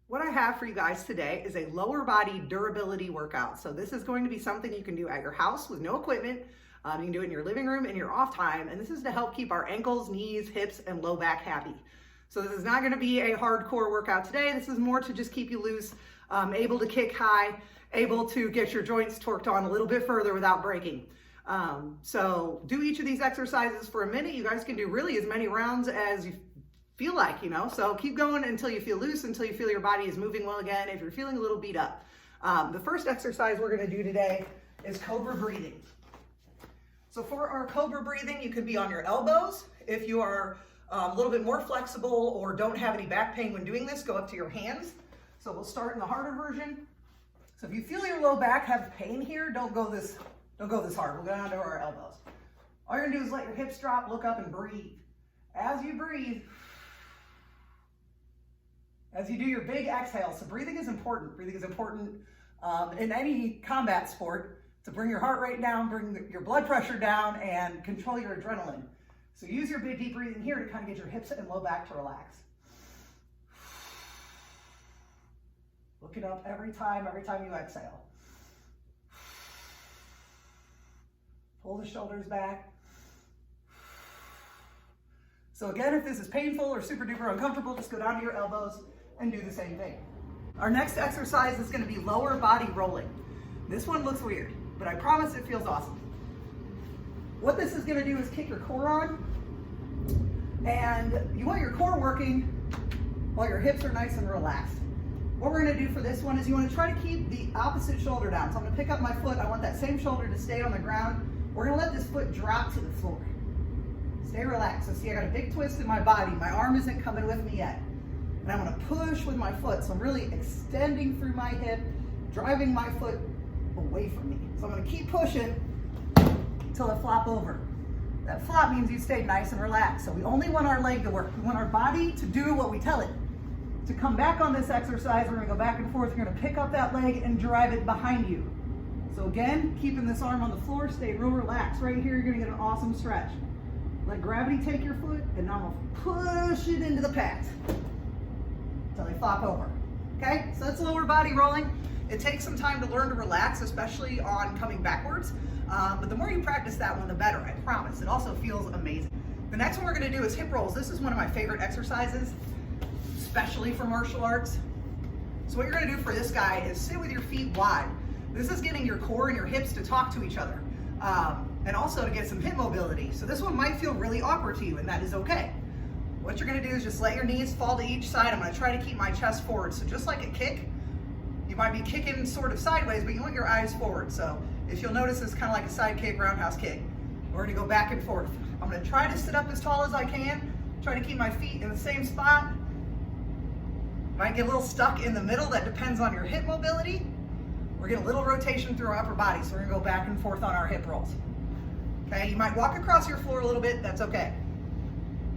What I have for you guys today is a lower body durability workout. So this is going to be something you can do at your house with no equipment. You can do it in your living room in your off time. And this is to help keep our ankles, knees, hips, and low back happy. So this is not going to be a hardcore workout today. This is more to just keep you loose, able to kick high, able to get your joints torqued on a little bit further without breaking. So do each of these exercises for a minute. You guys can do really as many rounds as you feel like, so keep going until you feel loose, until you feel your body is moving well again, if you're feeling a little beat up. The first exercise we're going to do today is Cobra Breathing. So for our Cobra Breathing, you could be on your elbows. If you are a little bit more flexible or don't have any back pain when doing this, go up to your hands. So we'll start in the harder version. So if you feel your low back have pain here, don't go this hard. We'll go down to our elbows. All you're gonna do is let your hips drop, look up and breathe. As you breathe, as you do your big exhale, so breathing is important. Breathing is important in any combat sport to bring your heart rate down, bring your blood pressure down, and control your adrenaline. So use your big deep breathing here to kind of get your hips and low back to relax. Look it up every time you exhale. Pull the shoulders back. So again, if this is painful or super duper uncomfortable, just go down to your elbows and do the same thing. Our next exercise is going to be lower body rolling. This one looks weird, but I promise it feels awesome. What this is going to do is kick your core on, and you want your core working while your hips are nice and relaxed. What we're going to do for this one is you want to try to keep the opposite shoulder down. So I'm going to pick up my foot. I want that same shoulder to stay on the ground. We're going to let this foot drop to the floor. Stay relaxed. So see, I got a big twist in my body. My arm isn't coming with me yet. And I'm going to push with my foot. So I'm really extending through my hip, driving my foot away from me. So I'm going to keep pushing until I flop over. That flop means you stay nice and relaxed. So we only want our leg to work. We want our body to do what we tell it. To come back on this exercise, we're going to go back and forth. You're going to pick up that leg and drive it behind you. So again, keeping this arm on the floor, stay real relaxed. Right here, you're going to get an awesome stretch. Let gravity take your foot, and now I'm going to push it into the pads until they flop over. Okay, so that's lower body rolling. It takes some time to learn to relax, especially on coming backwards. But the more you practice that one, the better, I promise. It also feels amazing. The next one we're going to do is hip rolls. This is one of my favorite exercises, especially for martial arts. So what you're going to do for this guy is sit with your feet wide. This is getting your core and your hips to talk to each other. And also to get some hip mobility. So this one might feel really awkward to you, and that is okay. What you're gonna do is just let your knees fall to each side. I'm gonna try to keep my chest forward. So just like a kick, you might be kicking sort of sideways, but you want your eyes forward. So if you'll notice, it's kind of like a side kick, roundhouse kick. We're gonna go back and forth. I'm gonna try to sit up as tall as I can, try to keep my feet in the same spot. Might get a little stuck in the middle, that depends on your hip mobility. We're getting a little rotation through our upper body, so we're gonna go back and forth on our hip rolls. Okay, you might walk across your floor a little bit, that's okay.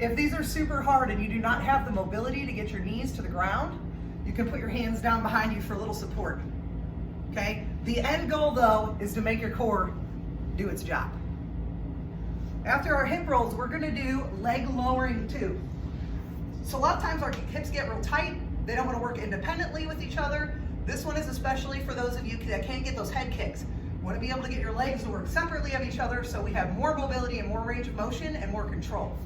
If these are super hard and you do not have the mobility to get your knees to the ground, you can put your hands down behind you for a little support. Okay, the end goal though is to make your core do its job. After our hip rolls, we're gonna do leg lowering too. So a lot of times our hips get real tight, they don't wanna work independently with each other. This one is especially for those of you that can't get those head kicks. You want to be able to get your legs to work separately of each other so we have more mobility and more range of motion and more control.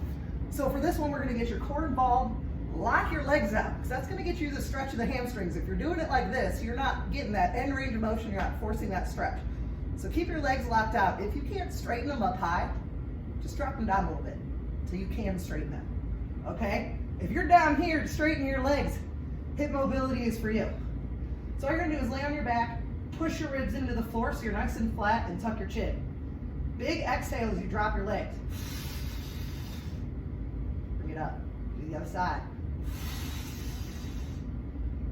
So for this one, we're going to get your core involved, lock your legs out, because that's going to get you the stretch of the hamstrings. If you're doing it like this, you're not getting that end range of motion, you're not forcing that stretch. So keep your legs locked out. If you can't straighten them up high, just drop them down a little bit so you can straighten them, okay? If you're down here to straighten your legs, hip mobility is for you. So all you're going to do is lay on your back, push your ribs into the floor so you're nice and flat, and tuck your chin. Big exhale as you drop your legs. Bring it up. Do the other side.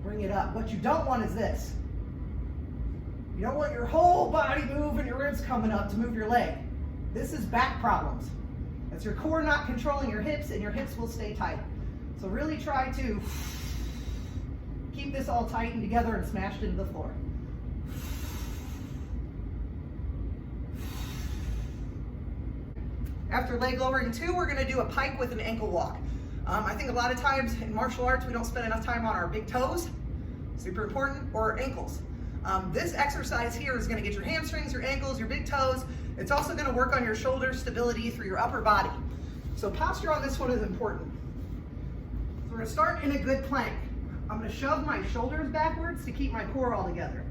Bring it up. What you don't want is this. You don't want your whole body move and your ribs coming up to move your leg. This is back problems. That's your core not controlling your hips, and your hips will stay tight. So really try to keep this all tightened together and smashed into the floor. After leg lowering 2, we're going to do a pike with an ankle walk. I think a lot of times in martial arts we don't spend enough time on our big toes. super important, or ankles. This exercise here is gonna get your hamstrings, your ankles, your big toes. It's also gonna work on your shoulder stability through your upper body. So posture on this one is important. So we're gonna start in a good plank. I'm gonna shove my shoulders backwards to keep my core all together.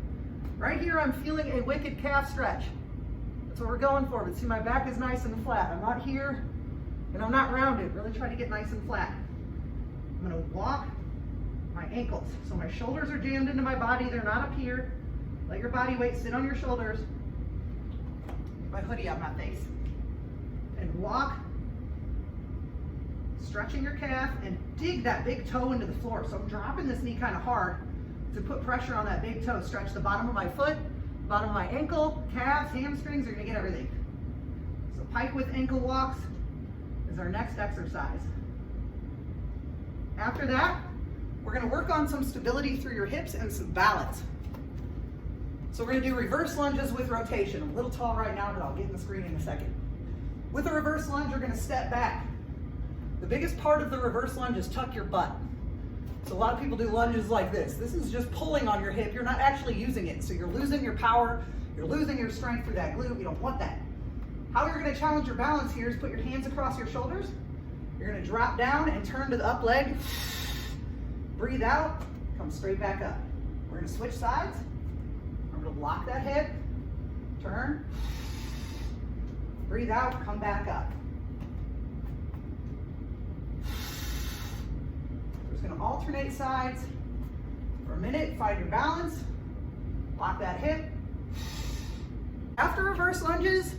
Right here, I'm feeling a wicked calf stretch. That's what we're going for, but see my back is nice and flat. I'm not here, and I'm not rounded. Really try to get nice and flat. I'm gonna walk my ankles. So my shoulders are jammed into my body, they're not up here. Let your body weight sit on your shoulders. Get my hoodie out my face. And walk, stretching your calf, and dig that big toe into the floor. So I'm dropping this knee kind of hard to put pressure on that big toe. Stretch the bottom of my foot, bottom of my ankle, calves, hamstrings, you're gonna get everything. So pike with ankle walks is our next exercise. After that, we're gonna work on some stability through your hips and some balance. So we're gonna do reverse lunges with rotation. I'm a little tall right now, but I'll get in the screen in a second. With a reverse lunge, you're gonna step back. The biggest part of the reverse lunge is tuck your butt. So a lot of people do lunges like this. This is just pulling on your hip. You're not actually using it. So you're losing your power. You're losing your strength through that glute. You don't want that. How you're gonna challenge your balance here is put your hands across your shoulders. You're gonna drop down and turn to the up leg. Breathe out, come straight back up. We're gonna switch sides. I'm gonna lock that hip, turn, breathe out, come back up. Gonna alternate sides for a minute, find your balance, lock that hip. After reverse lunges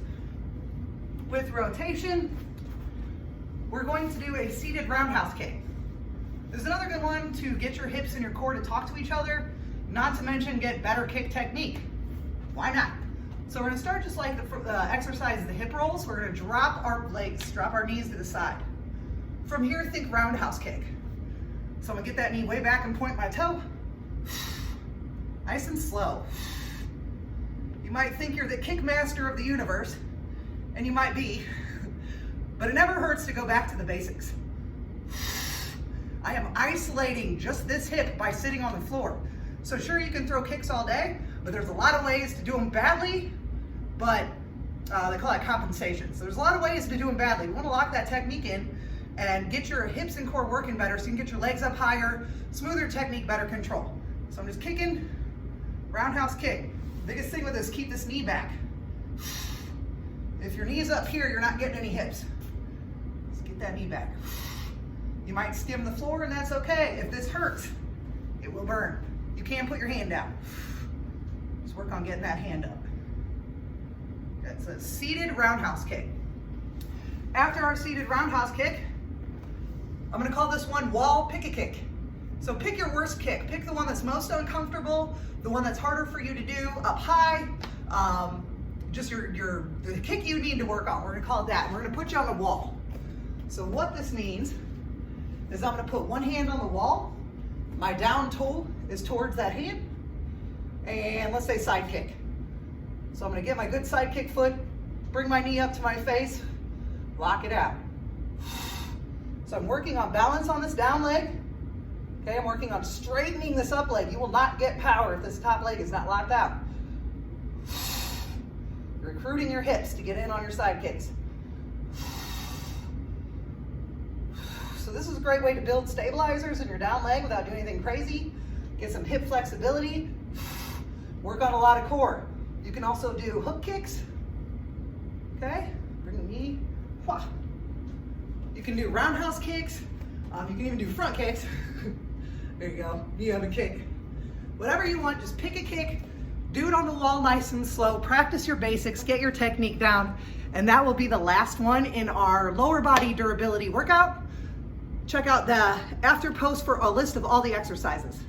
with rotation, we're going to do a seated roundhouse kick. This is another good one to get your hips and your core to talk to each other, not to mention get better kick technique. Why not? So we're gonna start just like the exercise, the hip rolls. We're gonna drop our legs, drop our knees to the side. From here, think roundhouse kick. So I'm gonna get that knee way back and point my toe. Nice and slow. You might think you're the kick master of the universe, and you might be, but it never hurts to go back to the basics. I am isolating just this hip by sitting on the floor. So sure, you can throw kicks all day, but there's a lot of ways to do them badly, but they call that compensation. So there's a lot of ways to do them badly. You wanna lock that technique in and get your hips and core working better so you can get your legs up higher, smoother technique, better control. So I'm just kicking, roundhouse kick. Biggest thing with this, keep this knee back. If your knee's up here, you're not getting any hips. Just get that knee back. You might skim the floor and that's okay. If this hurts, it will burn. You can put your hand down. Just work on getting that hand up. That's a seated roundhouse kick. After our seated roundhouse kick, I'm gonna call this one wall pick-a-kick. So pick your worst kick. Pick the one that's most uncomfortable, the one that's harder for you to do up high, just the kick you need to work on. We're gonna call it that. We're gonna put you on the wall. So what this means is I'm gonna put one hand on the wall, my down toe is towards that hand, and let's say side kick. So I'm gonna get my good side kick foot, bring my knee up to my face, lock it out. So I'm working on balance on this down leg. Okay, I'm working on straightening this up leg. You will not get power if this top leg is not locked out. You're recruiting your hips to get in on your side kicks. So this is a great way to build stabilizers in your down leg without doing anything crazy. Get some hip flexibility. Work on a lot of core. You can also do hook kicks. Okay, bring the knee. You can do roundhouse kicks. You can even do front kicks. There you go, you have a kick. Whatever you want, just pick a kick, do it on the wall nice and slow, practice your basics, get your technique down, and that will be the last one in our lower body durability workout. Check out the after post for a list of all the exercises.